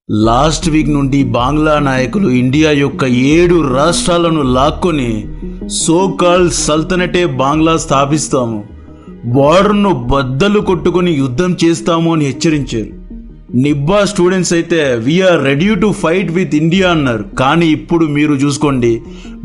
Last week నుండి బంగ్లా నాయకులు India యొక్క 7 రాష్ట్రాలను లాక్కొని సో కాల్డ్ సల్తనటే బంగ్లా స్థాపిస్తాము, బార్డర్ను బద్దలు కొట్టుకొని యుద్ధం చేస్తాము అని హెచ్చరించారు. నిబ్బా స్టూడెంట్స్ అయితే we are ready to fight with India అన్నారు. కానీ ఇప్పుడు మీరు చూసుకోండి,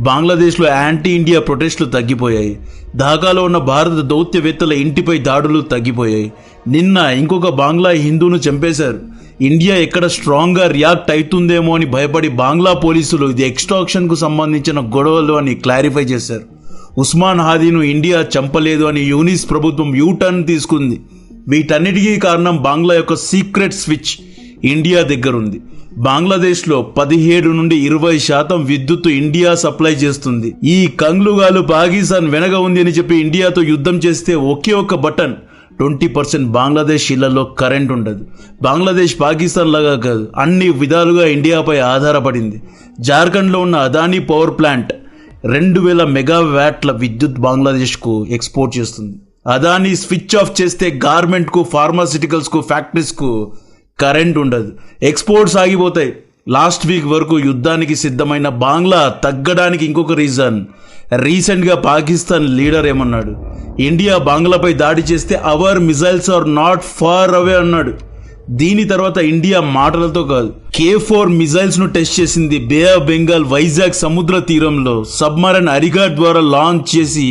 బంగ్లాదేశ్లో యాంటీ ఇండియా ప్రొటెస్టులు తగ్గిపోయాయి. ఢాకాలో ఉన్న భారత దౌత్యవేత్తల ఇంటిపై దాడులు తగ్గిపోయాయి. నిన్న ఇంకొక బంగ్లా హిందూను చంపేశారు. ఇండియా ఎక్కడ స్ట్రాంగ్గా రియాక్ట్ అవుతుందేమో అని భయపడి బంగ్లా పోలీసులు ఇది ఎక్స్ట్రాక్షన్కు సంబంధించిన గొడవలు అని క్లారిఫై చేశారు. ఉస్మాన్ హాదీను ఇండియా చంపలేదు అని యూనిస్ ప్రభుత్వం యూటర్న్ తీసుకుంది. వీటన్నిటికీ కారణం బంగ్లా యొక్క సీక్రెట్ స్విచ్ ఇండియా దగ్గర ఉంది. బంగ్లాదేశ్లో 17 నుండి 20% విద్యుత్తు ఇండియా సప్లై చేస్తుంది. ఈ కంగ్లుగాలు పాకిస్తాన్ వెనక ఉంది అని చెప్పి ఇండియాతో యుద్ధం చేస్తే ఒకే ఒక్క బటన్ 20% బంగ్లాదేశ్ ఇళ్లలో కరెంట్ ఉండదు. బంగ్లాదేశ్ పాకిస్తాన్ లాగా కాదు, అన్ని విధాలుగా ఇండియాపై ఆధారపడింది. జార్ఖండ్లో ఉన్న అదానీ పవర్ ప్లాంట్ 2000 మెగావాట్ల విద్యుత్ బంగ్లాదేశ్కు ఎక్స్పోర్ట్ చేస్తుంది. అదానీ స్విచ్ ఆఫ్ చేస్తే గార్మెంట్కు, ఫార్మాసిటికల్స్కు, ఫ్యాక్టరీస్కు కరెంట్ ఉండదు, ఎక్స్పోర్ట్స్ ఆగిపోతాయి. లాస్ట్ వీక్ వరకు యుద్ధానికి సిద్ధమైన బంగ్లా తగ్గడానికి ఇంకొక రీజన్, రీసెంట్గా పాకిస్తాన్ లీడర్ ఏమన్నాడు, ఇండియా బంగ్లాపై దాడి చేస్తే our missiles are not far away అన్నాడు. దీని తర్వాత ఇండియా మాటలతో కాదు, K4 మిజైల్స్ ను టెస్ట్ చేసింది. బే ఆఫ్ బెంగాల్ వైజాగ్ సముద్ర తీరంలో సబ్మరైన్ అరిఘాట్ ద్వారా లాంచ్ చేసి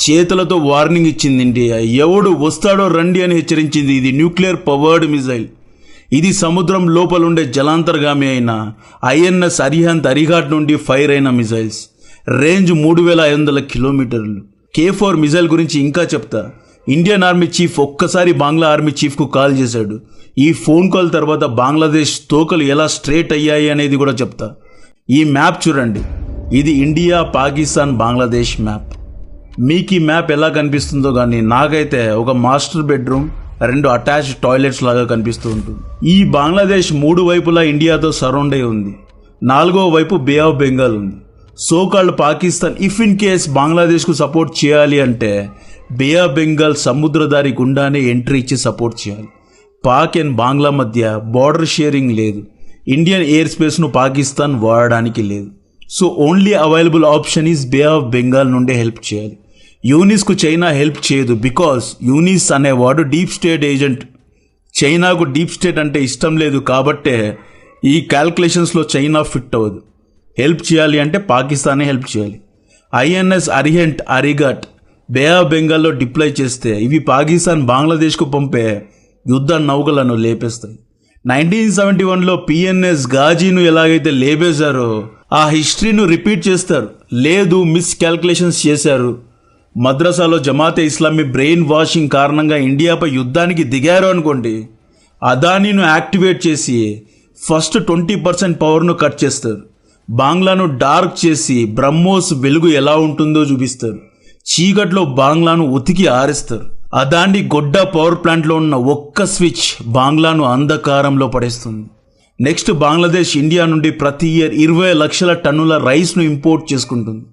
చేతులతో వార్నింగ్ ఇచ్చింది. ఇండియా ఎవడు వస్తాడో రండి అని హెచ్చరించింది. ఇది న్యూక్లియర్ పవర్డ్ మిజైల్. ఇది సముద్రం లోపలుండే జలాంతర్గామి అయిన INS అరిహంత్ అరిఘాట్ నుండి ఫైర్ అయిన మిజైల్స్. రేంజ్ 3500 కిలోమీటర్లు. K4 మిజైల్ గురించి ఇంకా చెప్తా. ఇండియన్ ఆర్మీ చీఫ్ ఒక్కసారి బంగ్లా ఆర్మీ చీఫ్కు కాల్ చేశాడు. ఈ ఫోన్ కాల్ తర్వాత బంగ్లాదేశ్ తోకలు ఎలా స్ట్రేట్ అయ్యాయి అనేది కూడా చెప్తా. ఈ మ్యాప్ చూడండి, ఇది ఇండియా, పాకిస్తాన్, బంగ్లాదేశ్ మ్యాప్. మీకు ఈ మ్యాప్ ఎలా కనిపిస్తుందో కానీ నాకైతే ఒక మాస్టర్ బెడ్రూమ్, 2 అటాచ్డ్ టాయిలెట్స్ లాగా కనిపిస్తూ ఉంటుంది. ఈ బంగ్లాదేశ్ 3 వైపులా ఇండియాతో సరౌండ్ అయి ఉంది. 4వ వైపు బే ఆఫ్ బెంగాల్ ఉంది. So called Pakistan if in case బంగ్లాదేశ్కు సపోర్ట్ చేయాలి అంటే బే ఆఫ్ బెంగాల్ సముద్రదారి గుండానే ఎంట్రీ ఇచ్చి సపోర్ట్ చేయాలి. పాక్ అండ్ బంగ్లా మధ్య బార్డర్ షేరింగ్ లేదు. ఇండియన్ ఎయిర్ స్పేస్ను పాకిస్తాన్ వాడడానికి లేదు. So only available option is bay of Bengal నుండే హెల్ప్ చేయాలి. యూనిస్కు చైనా హెల్ప్ చేయదు. బికాస్ యూనిస్ అనేవాడు డీప్ స్టేట్ ఏజెంట్. చైనాకు డీప్ స్టేట్ అంటే ఇష్టం లేదు. కాబట్టే ఈ క్యాల్కులేషన్స్లో చైనా ఫిట్ అవ్వదు. హెల్ప్ చేయాలి అంటే పాకిస్తానే హెల్ప్ చేయాలి. INS Arihant Arighaat bay of బెంగాల్లో డిప్లాయ్ చేస్తే ఇవి పాకిస్తాన్ బంగ్లాదేశ్కు పంపే యుద్ధ నౌకలను లేపేస్తాయి. 1971లో PNS గాజీను ఎలాగైతే లేపేశారో ఆ హిస్టరీను రిపీట్ చేస్తారు. లేదు, మిస్ క్యాల్కులేషన్స్ చేశారు, మద్రసాలో జమాతే ఇస్లామీ బ్రెయిన్ వాషింగ్ కారణంగా ఇండియాపై యుద్ధానికి దిగారు అనుకోండి, అదానీను యాక్టివేట్ చేసి ఫస్ట్ 20% పవర్ను కట్ చేస్తారు. బంగ్లాను డార్క్ చేసి బ్రహ్మోస్ వెలుగు ఎలా ఉంటుందో చూపిస్తారు. చీకట్లో బంగ్లాను ఉతికి ఆరేస్తారు. అదాని గొడ్డ పవర్ ప్లాంట్లో ఉన్న ఒక్క స్విచ్ బంగ్లాను అంధకారంలో పడేస్తుంది. నెక్స్ట్ బంగ్లాదేశ్ ఇండియా నుండి ప్రతి ఇయర్ 20 లక్షల టన్నుల రైస్ను ఇంపోర్ట్ చేసుకుంటుంది.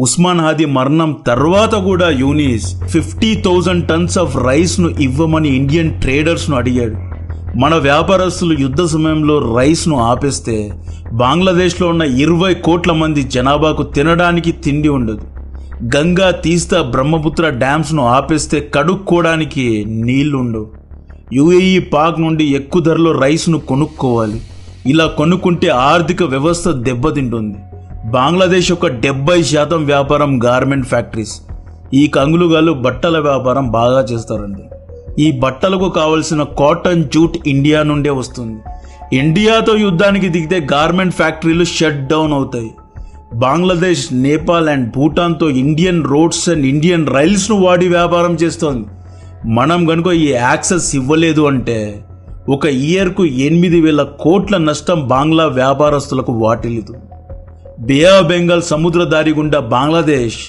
ఉస్మాన్ హాదీ మరణం తర్వాత కూడా యూనిస్ 50,000 టన్స్ ఆఫ్ రైస్ను ఇవ్వమని ఇండియన్ ట్రేడర్స్ను అడిగాడు. మన వ్యాపారస్తులు యుద్ధ సమయంలో రైస్ను ఆపేస్తే బంగ్లాదేశ్లో ఉన్న 20 కోట్ల మంది జనాభాకు తినడానికి తిండి ఉండదు. గంగా, తీస్తా, బ్రహ్మపుత్ర డ్యామ్స్ను ఆపేస్తే కడుక్కోవడానికి నీళ్లు ఉండవు. UAE, పాక్ నుండి ఎక్కువ ధరలో రైస్ను కొనుక్కోవాలి. ఇలా కొనుక్కుంటే ఆర్థిక వ్యవస్థ దెబ్బతింటుంది. బంగ్లాదేశ్ యొక్క 70% వ్యాపారం గార్మెంట్ ఫ్యాక్టరీస్. ఈ కంగులుగాలు బట్టల వ్యాపారం బాగా చేస్తారండి. ఈ బట్టలకు కావలసిన కాటన్, జూట్ ఇండియా నుండే వస్తుంది. ఇండియాతో యుద్ధానికి దిగితే గార్మెంట్ ఫ్యాక్టరీలు షట్ డౌన్ అవుతాయి. బంగ్లాదేశ్, నేపాల్ అండ్ భూటాన్తో ఇండియన్ రోడ్స్ అండ్ ఇండియన్ రైల్స్ను వాడి వ్యాపారం చేస్తోంది. మనం కనుక ఈ యాక్సెస్ ఇవ్వలేదు అంటే ఒక ఇయర్కు 8,000 కోట్ల నష్టం బంగ్లా వ్యాపారస్తులకు వాటిల్లుతుంది. బే ఆఫ్ బెంగాల్ సముద్రదారి గుండా బంగ్లాదేశ్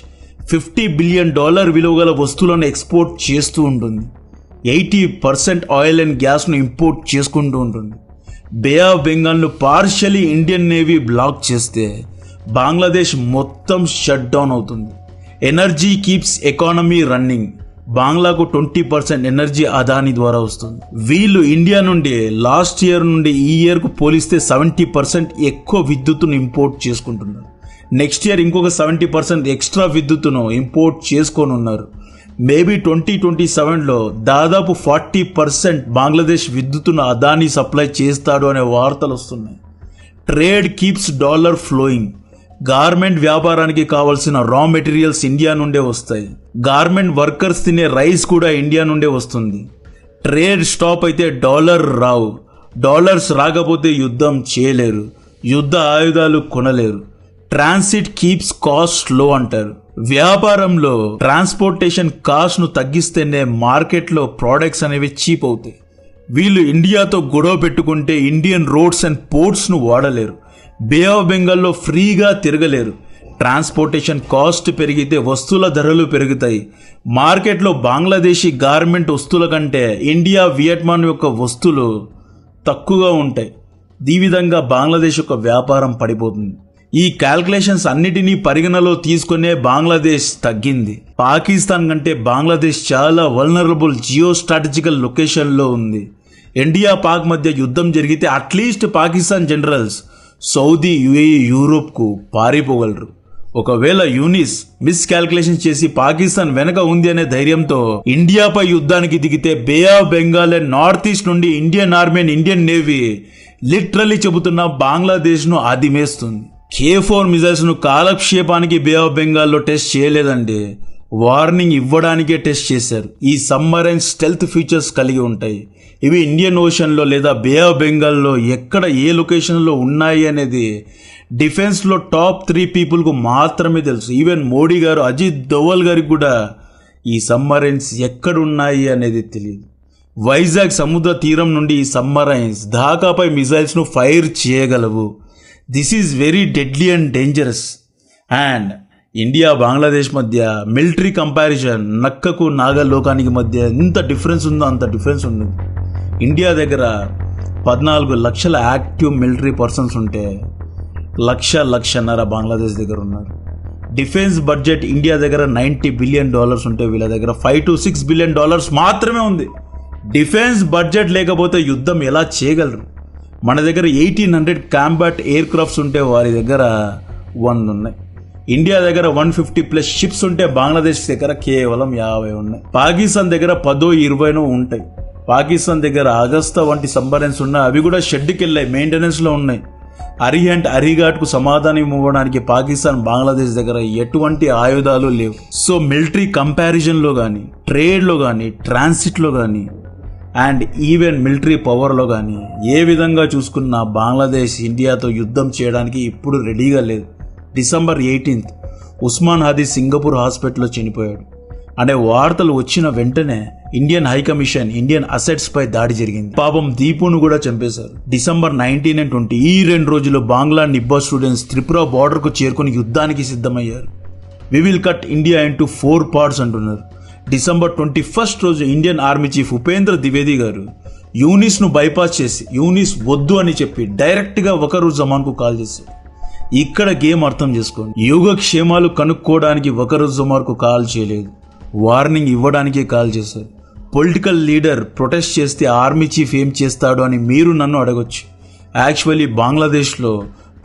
$50 బిలియన్ విలువగల వస్తువులను ఎక్స్పోర్ట్ చేస్తూ ఉంటుంది. 80% ఆయిల్ అండ్ గ్యాస్ను ఇంపోర్ట్ చేసుకుంటూ ఉంటుంది. బే ఆఫ్ బెంగాల్ను పార్షియలీ ఇండియన్ నేవీ బ్లాక్ చేస్తే బంగ్లాదేశ్ మొత్తం షట్ డౌన్ అవుతుంది. Energy keeps economy running. బంగ్లాకు 20% ఎనర్జీ అదాని ద్వారా వస్తుంది. వీళ్ళు ఇండియా నుండి లాస్ట్ ఇయర్ నుండి ఈ ఇయర్కు పోలిస్తే 70% ఎక్కువ విద్యుత్తును ఇంపోర్ట్ చేసుకుంటున్నారు. నెక్స్ట్ ఇయర్ ఇంకొక 70% ఎక్స్ట్రా విద్యుత్తును ఇంపోర్ట్ చేసుకొని ఉన్నారు. మేబీ 2027లో దాదాపు 40% బంగ్లాదేశ్ విద్యుత్తును అదాని సప్లై చేస్తాడు అనే వార్తలు వస్తున్నాయి. Trade keeps dollar flowing. Garment వ్యాపారానికి కావాల్సిన రా మెటీరియల్స్ ఇండియా నుండే వస్తాయి. గార్మెంట్ వర్కర్స్ తినే రైస్ కూడా ఇండియా నుండే వస్తుంది. ట్రేడ్ స్టాప్ అయితే డాలర్ రావు. డాలర్స్ రాకపోతే యుద్ధం చేయలేరు, యుద్ధ ఆయుధాలు కొనలేరు. ట్రాన్సిట్ కీప్స్ కాస్ట్ లో అంటారు. వ్యాపారంలో ట్రాన్స్పోర్టేషన్ కాస్ట్ను తగ్గిస్తేనే మార్కెట్లో ప్రోడక్ట్స్ అనేవి చీప్ అవుతాయి. వీళ్ళు ఇండియాతో గొడవ పెట్టుకుంటే ఇండియన్ రోడ్స్ అండ్ పోర్ట్స్ను వాడలేరు. బే ఆఫ్ బెంగాల్లో ఫ్రీగా తిరగలేరు. ట్రాన్స్పోర్టేషన్ కాస్ట్ పెరిగితే వస్తువుల ధరలు పెరుగుతాయి. మార్కెట్లో బంగ్లాదేశీ గార్మెంట్ వస్తువుల కంటే ఇండియా, వియట్నాం యొక్క వస్తువులు తక్కువగా ఉంటాయి. ఈ విధంగా బంగ్లాదేశ్ యొక్క వ్యాపారం పడిపోతుంది. ఈ క్యాల్కులేషన్స్ అన్నిటినీ పరిగణలో తీసుకునే బంగ్లాదేశ్ తగ్గింది. పాకిస్తాన్ కంటే బంగ్లాదేశ్ చాలా వల్నరబుల్ జియో స్ట్రాటజికల్ లొకేషన్లో ఉంది. ఇండియా పాక్ మధ్య యుద్ధం జరిగితే at least Pakistan generals Saudi, UAE, యూరోప్కు పారిపోగలరు. ఒకవేళ యూనిస్ మిస్ క్యాల్కులేషన్ చేసి పాకిస్తాన్ వెనక ఉంది అనే ధైర్యంతో ఇండియాపై యుద్ధానికి దిగితే bay of Bengal and north east నుండి Indian army and Indian navy literally చెబుతున్న బంగ్లాదేశ్ను ఆదిమేస్తుంది. K4 మిజైల్స్ను కాలక్షేపానికి బే ఆఫ్ బెంగాల్లో టెస్ట్ చేయలేదండి, వార్నింగ్ ఇవ్వడానికే టెస్ట్ చేశారు. ఈ సబ్మరైన్ స్టెల్త్ ఫీచర్స్ కలిగి ఉంటాయి. ఇవి ఇండియన్ ఓషన్లో లేదా బే ఆఫ్ బెంగాల్లో ఎక్కడ ఏ లొకేషన్లో ఉన్నాయి అనేది డిఫెన్స్లో టాప్ 3 పీపుల్కు మాత్రమే తెలుసు. ఈవెన్ మోడీ గారు, అజిత్ దోవల్ గారికి కూడా ఈ సబ్మరైన్స్ ఎక్కడున్నాయి అనేది తెలియదు. వైజాగ్ సముద్ర తీరం నుండి ఈ సబ్మరైన్స్ ఢాకాపై మిజైల్స్ను ఫైర్ చేయగలవు. This is very deadly and dangerous. And India, Bangladesh మధ్య మిలిటరీ కంపారిజన్ నక్కకు నాగలోకానికి మధ్య ఎంత డిఫరెన్స్ ఉందో అంత డిఫరెన్స్ ఉంది. ఇండియా దగ్గర 14 లక్షల యాక్టివ్ మిలిటరీ పర్సన్స్ ఉంటే లక్షన్నర బంగ్లాదేశ్ దగ్గర ఉన్నారు. డిఫెన్స్ బడ్జెట్ ఇండియా దగ్గర $90 బిలియన్ ఉంటే వీళ్ళ దగ్గర $5 to $6 బిలియన్ మాత్రమే ఉంది. డిఫెన్స్ బడ్జెట్ లేకపోతే యుద్ధం ఎలా చేయగలరు? మన దగ్గర 1800 కాంబాట్ ఎయిర్ క్రాఫ్ట్స్ ఉంటే వారి దగ్గర 100 ఉన్నాయి. ఇండియా దగ్గర 150+ షిప్స్ ఉంటే బంగ్లాదేశ్ దగ్గర కేవలం 50 ఉన్నాయి. పాకిస్తాన్ దగ్గర 10-20 ఉంటాయి. పాకిస్తాన్ దగ్గర అగస్తా వంటి సబ్మరైన్స్ ఉన్నాయి, అవి కూడా షెడ్కి వెళ్ళాయి, మెయింటెనెన్స్లో ఉన్నాయి. అరిహంట్, అరిఘాట్కు సమాధానం ఇవ్వడానికి పాకిస్తాన్, బంగ్లాదేశ్ దగ్గర ఎటువంటి ఆయుధాలు లేవు. సో మిలిటరీ కంపారిజన్లో కానీ, ట్రేడ్లో కానీ, ట్రాన్సిట్లో కానీ అండ్ ఈవెన్ మిలిటరీ పవర్లో కానీ ఏ విధంగా చూసుకున్నా బంగ్లాదేశ్ ఇండియాతో యుద్ధం చేయడానికి ఇప్పుడు రెడీగా లేదు. December 18th Osman Hadi Singapore హాస్పిటల్లో చనిపోయాడు అనే వార్తలు వచ్చిన వెంటనే ఇండియన్ హైకమిషన్ ఇండియన్ అసెట్స్ పై దాడి జరిగింది. పాపం దీపును కూడా చంపేశారు. December 19 and 20 ఈ 2 రోజులు బంగ్లా నిబ్బా స్టూడెంట్స్ త్రిపుర బార్డర్కు చేరుకుని యుద్ధానికి సిద్ధమయ్యారు. We will cut India into 4 parts అంటున్నారు. December 21 రోజు Indian army chief Upendra Dwivedi గారు యూనిస్ను బైపాస్ చేసి యూనిస్ వద్దు అని చెప్పి డైరెక్ట్గా వకరుజ్జమాన్కు కాల్ చేశారు. ఇక్కడ గేమ్ అర్థం చేసుకోండి. యోగక్షేమాలు కనుక్కోవడానికి వకరుజ్జమాన్కు కాల్ చేయలేదు, వార్నింగ్ ఇవ్వడానికే కాల్ చేశారు. పొలిటికల్ లీడర్ ప్రొటెస్ట్ చేస్తే ఆర్మీ చీఫ్ ఏం చేస్తాడు అని మీరు నన్ను అడగొచ్చు. యాక్చువల్లీ బంగ్లాదేశ్లో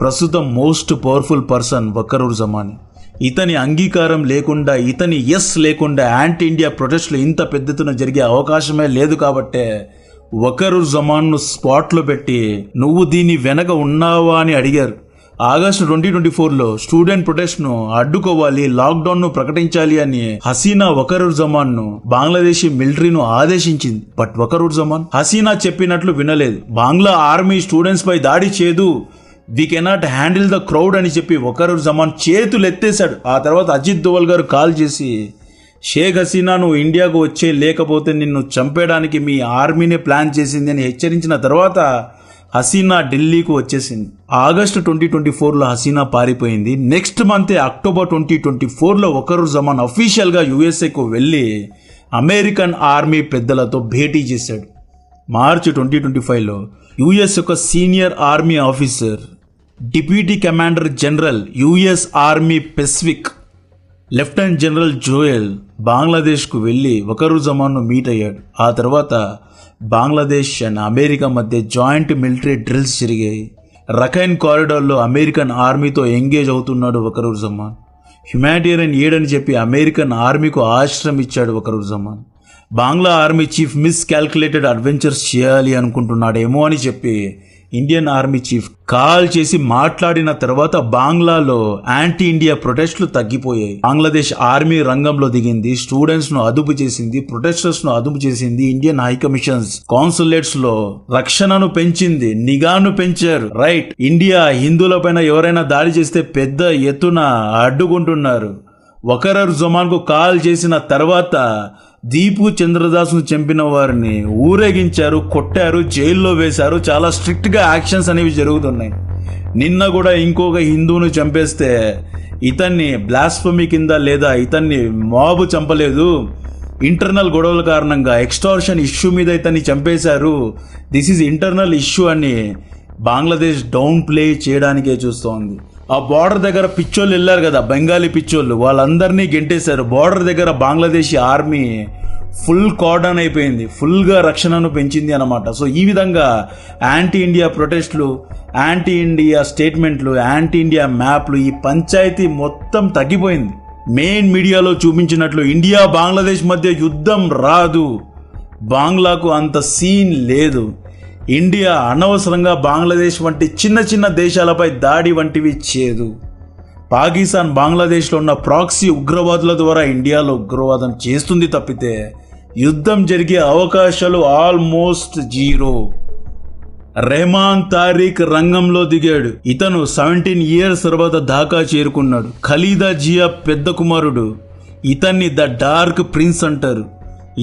ప్రస్తుతం మోస్ట్ పవర్ఫుల్ పర్సన్ వకరుజ్జమాన్. ఇతని అంగీకారం లేకుండా, ఇతని ఎస్ లేకుండా యాంటీ ఇండియా ప్రొటెస్ట్లు ఇంత పెద్ద ఎత్తున జరిగే అవకాశమే లేదు. కాబట్టే వకరుజ్జమాన్ను స్పాట్లో పెట్టి నువ్వు దీని వెనక ఉన్నావా అని అడిగారు. ఆగస్టు 2024లో స్టూడెంట్ ప్రొటెస్ట్ను అడ్డుకోవాలి, లాక్డౌన్ను ప్రకటించాలి అని హసీనా వకరుజ్జమాన్ను బంగ్లాదేశీ మిలిటరీను ఆదేశించింది. బట్ వకరుజ్జమాన్ హసీనా చెప్పినట్లు వినలేదు. బంగ్లా ఆర్మీ స్టూడెంట్స్ పై దాడి చేయదు, we cannot handle the crowd అని చెప్పి వకరుజ్జమాన్ చేతులు ఎత్తేశాడు. ఆ తర్వాత అజిత్ దోవల్ గారు కాల్ చేసి షేక్ హసీనా నువ్వు ఇండియాకు వచ్చే, లేకపోతే నిన్ను చంపేయడానికి మీ ఆర్మీనే ప్లాన్ చేసింది అని హెచ్చరించిన తర్వాత హసీనా ఢిల్లీకు వచ్చేసింది. ఆగస్టు 2024లో హసీనా పారిపోయింది. నెక్స్ట్ మంతే అక్టోబర్ 2024లో వకరుజ్జమాన్ అఫీషియల్గా యుఎస్ఏకు వెళ్ళి అమెరికన్ ఆర్మీ పెద్దలతో భేటీ చేశాడు. మార్చి 2025లో యుఎస్ యొక్క senior army officer, deputy commander general US army Pacific lieutenant general Joel బంగ్లాదేశ్కు వెళ్ళి వకరుజమాన్ను మీట్ అయ్యాడు. ఆ తర్వాత బంగ్లాదేశ్ అండ్ అమెరికా మధ్య జాయింట్ మిలిటరీ డ్రిల్స్ జరిగాయి. రఖైన్ కారిడార్లో అమెరికన్ ఆర్మీతో ఎంగేజ్ అవుతున్నాడు వకరుజమాన్. హ్యుమానిటేరియన్ ఎయిడ్ అని చెప్పి అమెరికన్ ఆర్మీకు ఆశ్రయం ఇచ్చాడు Wakeruzzaman. Bangla army chief miscalculated adventures చేయాలి అనుకుంటున్నాడేమో అని చెప్పి ఇండియన్ ఆర్మీ చీఫ్ కాల్ చేసి మాట్లాడిన తర్వాత బంగ్లాలో యాంటీ ఇండియా ప్రొటెస్టులు తగ్గిపోయాయి. బంగ్లాదేశ్ ఆర్మీ రంగంలో దిగింది, స్టూడెంట్స్ ను అదుపు చేసింది, ప్రొటెస్టర్స్ ను అదుపు చేసింది. ఇండియన్ హై కమిషన్స్, కాన్సులేట్స్ లో రక్షణను పెంచింది, నిఘాను పెంచారు. రైట్, ఇండియా హిందువుల పైన ఎవరైనా దాడి చేస్తే పెద్ద ఎత్తున అడ్డుకుంటున్నారు. వకరుజమాన్ కు కాల్ చేసిన తర్వాత దీపు చంద్రదాస్ను చంపిన వారిని ఊరేగించారు, కొట్టారు, జైల్లో వేశారు. చాలా స్ట్రిక్ట్గా యాక్షన్స్ అనేవి జరుగుతున్నాయి. నిన్న కూడా ఇంకొక హిందువును చంపేస్తే ఇతన్ని బ్లాస్ఫమీ కింద లేదా ఇతన్ని మాబ్ చంపలేదు, ఇంటర్నల్ గొడవల కారణంగా ఎక్స్టార్షన్ ఇష్యూ మీద ఇతన్ని చంపేశారు, దిస్ ఈజ్ ఇంటర్నల్ ఇష్యూ అని బంగ్లాదేశ్ డౌన్ ప్లే చేయడానికే చూస్తోంది. ఆ బార్డర్ దగ్గర పిచ్చోళ్ళు వెళ్ళారు కదా, బెంగాలీ పిచ్చోళ్ళు, వాళ్ళందరినీ గెంటేశారు. బార్డర్ దగ్గర బంగ్లాదేశీ ఆర్మీ ఫుల్ కార్డన్ అయిపోయింది, ఫుల్గా రక్షణను పెంచింది అన్నమాట. సో ఈ విధంగా యాంటీ ఇండియా ప్రొటెస్ట్లు, యాంటీ ఇండియా స్టేట్మెంట్లు, యాంటీ ఇండియా మ్యాప్లు, ఈ పంచాయతీ మొత్తం తగ్గిపోయింది. మెయిన్ మీడియాలో చూపించినట్లు ఇండియా బంగ్లాదేశ్ మధ్య యుద్ధం రాదు, బంగ్లాకు అంత సీన్ లేదు, ఇండియా అనవసరంగా బంగ్లాదేశ్ వంటి చిన్న చిన్న దేశాలపై దాడి వంటివి చేయదు. పాకిస్తాన్ బంగ్లాదేశ్లో ఉన్న ప్రాక్సీ ఉగ్రవాదుల ద్వారా ఇండియాలో ఉగ్రవాదం చేస్తుంది తప్పితే యుద్ధం జరిగే అవకాశాలు ఆల్మోస్ట్ జీరో. రెహమాన్ తారిక్ రంగంలో దిగాడు. ఇతను 17 years తర్వాత ఢాకా చేరుకున్నాడు. ఖలీదా జియా పెద్ద కుమారుడు. ఇతన్ని ద డార్క్ ప్రిన్స్ అంటారు.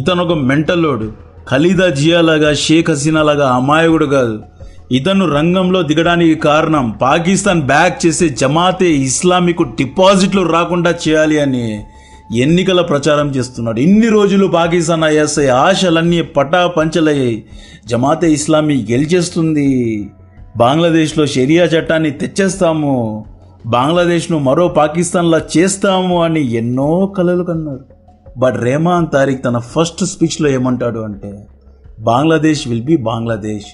ఇతను ఒక మెంటలోడు. ఖలీదా జియా లాగా, షేక్ హసీనా లాగా అమాయకుడు కాదు. ఇతను రంగంలో దిగడానికి కారణం పాకిస్తాన్ బ్యాక్ చేసే జమాతే ఇస్లామీకు డిపాజిట్లు రాకుండా చేయాలి అని ఎన్నికల ప్రచారం చేస్తున్నాడు. ఇన్ని రోజులు పాకిస్తాన్ ఐఎస్ఐ ఆశలన్నీ పటాపంచలయ్యాయి. జమాతే ఇస్లామీ గెలిచేస్తుంది, బంగ్లాదేశ్లో షరియా చట్టాన్ని తెచ్చేస్తాము, బంగ్లాదేశ్ను మరో పాకిస్తాన్లా చేస్తాము అని ఎన్నో కలలు కన్నారు. బట్ రెహమాన్ తారిక్ తన ఫస్ట్ స్పీచ్లో ఏమంటాడు అంటే, బంగ్లాదేశ్ విల్ బి బంగ్లాదేశ్,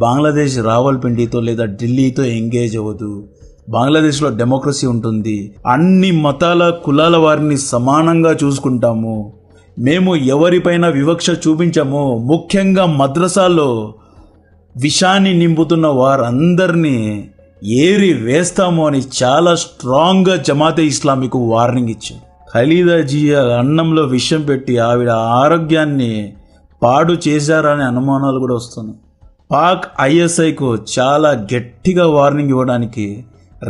బంగ్లాదేశ్ రావల్పిండితో లేదా ఢిల్లీతో ఎంగేజ్ అవ్వదు, బంగ్లాదేశ్లో డెమోక్రసీ ఉంటుంది, అన్ని మతాల కులాల వారిని సమానంగా చూసుకుంటాము, మేము ఎవరిపైన వివక్ష చూపించము, ముఖ్యంగా మద్రసాలో విషాన్ని నింపుతున్న వారందరినీ ఏరి వేస్తాము అని చాలా స్ట్రాంగ్గా జమాతే ఇస్లామీకు వార్నింగ్ ఇచ్చారు. ఖలీదా జియా అన్నంలో విషం పెట్టి ఆవిడ ఆరోగ్యాన్ని పాడు చేశారనే అనుమానాలు కూడా వస్తున్నాయి. పాక్ ఐఎస్ఐకు చాలా గట్టిగా వార్నింగ్ ఇవ్వడానికి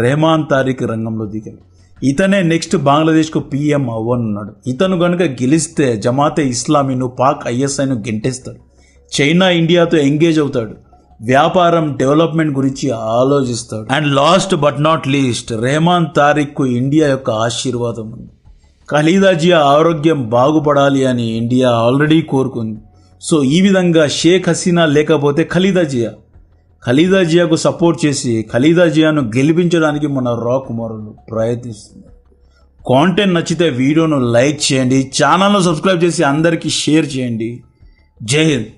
రెహమాన్ తారిక్ రంగంలో దిగాడు. ఇతనే నెక్స్ట్ బంగ్లాదేశ్కు పిఎం అవ్వనున్నాడు. ఇతను కనుక గెలిస్తే జమాతే ఇస్లామీను, పాక్ ఐఎస్ఐను గెంటేస్తాడు. చైనా ఇండియాతో ఎంగేజ్ అవుతాడు. వ్యాపారం, డెవలప్మెంట్ గురించి ఆలోచిస్తాడు. And last but not least, Rahman తారిక్కు ఇండియా యొక్క ఆశీర్వాదం ఉంది. ఖలీదా జియా ఆరోగ్యం బాగుపడాలి అని ఇండియా ఆల్రెడీ కోరుకుంది. సో ఈ విధంగా షేక్ హసీనా లేకపోతే ఖలీదా జియాకు సపోర్ట్ చేసి ఖలీదా జియాను గెలిపించడానికి మన రా కుమారులు ప్రయత్నిస్తున్నారు. కాంటెంట్ నచ్చితే వీడియోను లైక్ చేయండి, ఛానల్ను సబ్స్క్రైబ్ చేసి అందరికీ షేర్ చేయండి. జై హింద్.